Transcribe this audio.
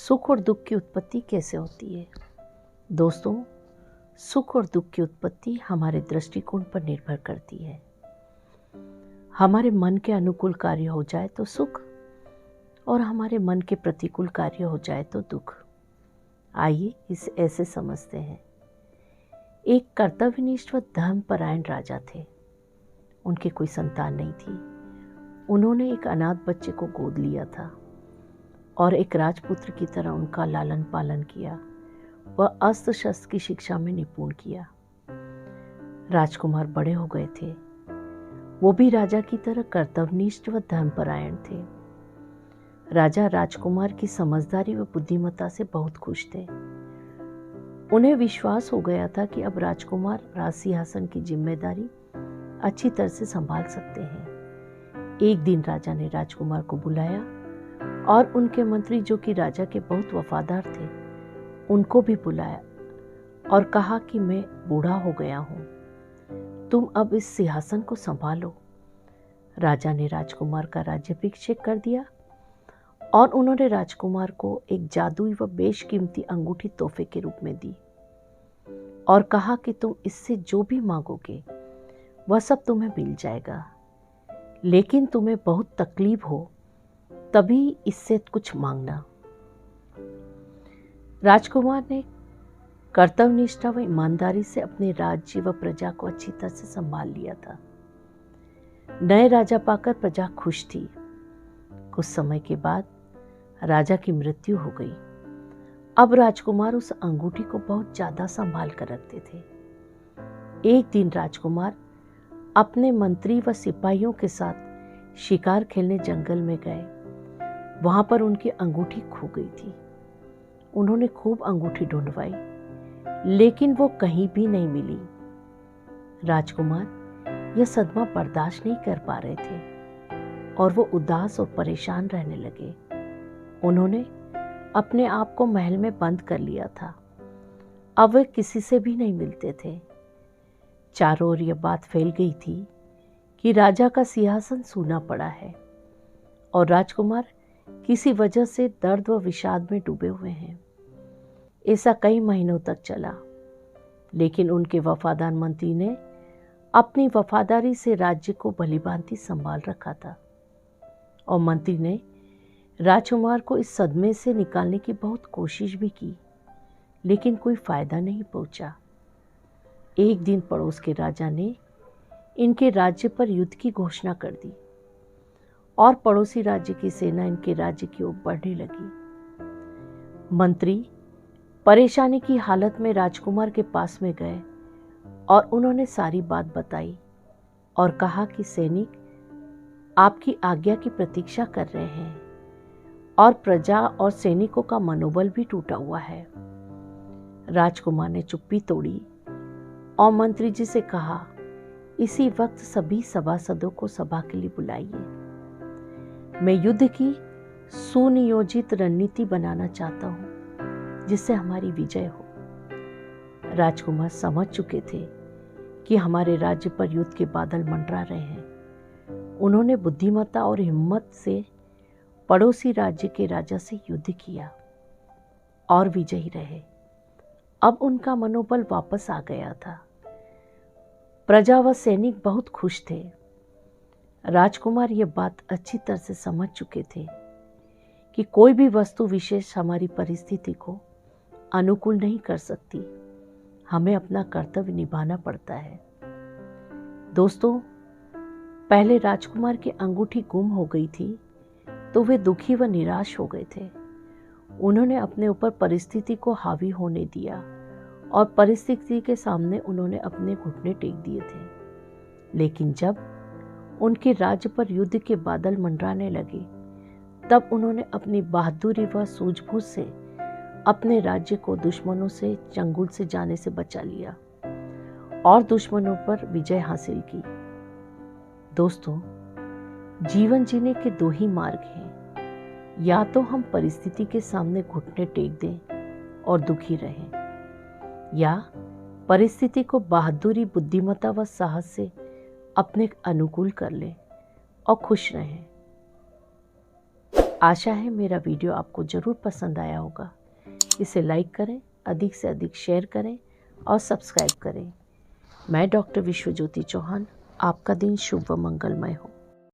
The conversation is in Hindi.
सुख और दुख की उत्पत्ति कैसे होती है। दोस्तों, सुख और दुख की उत्पत्ति हमारे दृष्टिकोण पर निर्भर करती है। हमारे मन के अनुकूल कार्य हो जाए तो सुख और हमारे मन के प्रतिकूल कार्य हो जाए तो दुख। आइए इसे ऐसे समझते हैं। एक कर्तव्यनिष्ठ व धर्मपरायण राजा थे। उनके कोई संतान नहीं थी। उन्होंने एक अनाथ बच्चे को गोद लिया था और एक राजपुत्र की तरह उनका लालन पालन किया व अस्त्र शस्त्र की शिक्षा में निपुण किया। राजकुमार बड़े हो गए थे। वो भी राजा की तरह कर्तव्यनिष्ठ व धर्मपरायण थे। राजा राजकुमार की समझदारी व बुद्धिमत्ता से बहुत खुश थे। उन्हें विश्वास हो गया था कि अब राजकुमार राज सिंहासन की जिम्मेदारी अच्छी तरह से संभाल सकते हैं। एक दिन राजा ने राजकुमार को बुलाया और उनके मंत्री, जो कि राजा के बहुत वफादार थे, उनको भी बुलाया और कहा कि मैं बूढ़ा हो गया हूँ, तुम अब इस सिंहासन को संभालो। राजा ने राजकुमार का राज्याभिषेक कर दिया और उन्होंने राजकुमार को एक जादुई व बेशकीमती अंगूठी तोहफे के रूप में दी और कहा कि तुम इससे जो भी मांगोगे वह सब तुम्हें मिल जाएगा, लेकिन तुम्हें बहुत तकलीफ हो तभी इससे कुछ मांगना। राजकुमार ने कर्तव्यनिष्ठा व ईमानदारी से अपने राज्य व प्रजा को अच्छी तरह से संभाल लिया था। नए राजा पाकर प्रजा खुश थी। कुछ समय के बाद राजा की मृत्यु हो गई। अब राजकुमार उस अंगूठी को बहुत ज्यादा संभाल कर रखते थे। एक दिन राजकुमार अपने मंत्री व सिपाहियों के साथ शिकार खेलने जंगल में गए। वहां पर उनकी अंगूठी खो गई थी। उन्होंने खूब अंगूठी ढूंढवाई, लेकिन वो कहीं भी नहीं मिली। राजकुमार यह सदमा बर्दाश्त नहीं कर पा रहे थे और वो उदास और परेशान रहने लगे। उन्होंने अपने आप को महल में बंद कर लिया था। अब वे किसी से भी नहीं मिलते थे। चारों ओर यह बात फैल गई थी कि राजा का सिंहासन सूना पड़ा है और राजकुमार किसी वजह से दर्द व विषाद में डूबे हुए हैं। ऐसा कई महीनों तक चला, लेकिन उनके वफादार मंत्री ने अपनी वफादारी से राज्य को भलीभांति संभाल रखा था और मंत्री ने राजकुमार को इस सदमे से निकालने की बहुत कोशिश भी की, लेकिन कोई फायदा नहीं पहुंचा। एक दिन पड़ोस के राजा ने इनके राज्य पर युद्ध की घोषणा कर दी और पड़ोसी राज्य की सेना इनके राज्य की ओर बढ़ने लगी। मंत्री परेशानी की हालत में राजकुमार के पास में गए और उन्होंने सारी बात बताई और कहा कि सैनिक आपकी आज्ञा की प्रतीक्षा कर रहे हैं और प्रजा और सैनिकों का मनोबल भी टूटा हुआ है। राजकुमार ने चुप्पी तोड़ी और मंत्री जी से कहा, इसी वक्त सभी सभासदों को सभा के लिए बुलाइए। मैं युद्ध की सुनियोजित रणनीति बनाना चाहता हूं जिससे हमारी विजय हो। राजकुमार समझ चुके थे कि हमारे राज्य पर युद्ध के बादल मंडरा रहे हैं। उन्होंने बुद्धिमत्ता और हिम्मत से पड़ोसी राज्य के राजा से युद्ध किया और विजयी रहे। अब उनका मनोबल वापस आ गया था। प्रजा व सैनिक बहुत खुश थे। राजकुमार ये बात अच्छी तरह से समझ चुके थे कि कोई भी वस्तु विशेष हमारी परिस्थिति को अनुकूल नहीं कर सकती। हमें अपना कर्तव्य निभाना पड़ता है। दोस्तों, पहले राजकुमार की अंगूठी गुम हो गई थी तो वे दुखी व निराश हो गए थे। उन्होंने अपने ऊपर परिस्थिति को हावी होने दिया और परिस्थिति के सामने उन्होंने अपने घुटने टेक दिए थे। लेकिन जब उनके राज्य पर युद्ध के बादल मंडराने लगे, तब उन्होंने अपनी बहादुरी व सूझबूझ से अपने राज्य को दुश्मनों से चंगुल से जाने से बचा लिया और दुश्मनों पर विजय हासिल की। दोस्तों, जीवन जीने के दो ही मार्ग हैं। या तो हम परिस्थिति के सामने घुटने टेक दें और दुखी रहें, या परिस्थिति को बहादुरी, बुद्धिमत्ता व साहस से अपने अनुकूल कर लें और खुश रहें। आशा है मेरा वीडियो आपको ज़रूर पसंद आया होगा। इसे लाइक करें, अधिक से अधिक शेयर करें और सब्सक्राइब करें। मैं डॉक्टर विश्वज्योति चौहान, आपका दिन शुभ व मंगलमय हो।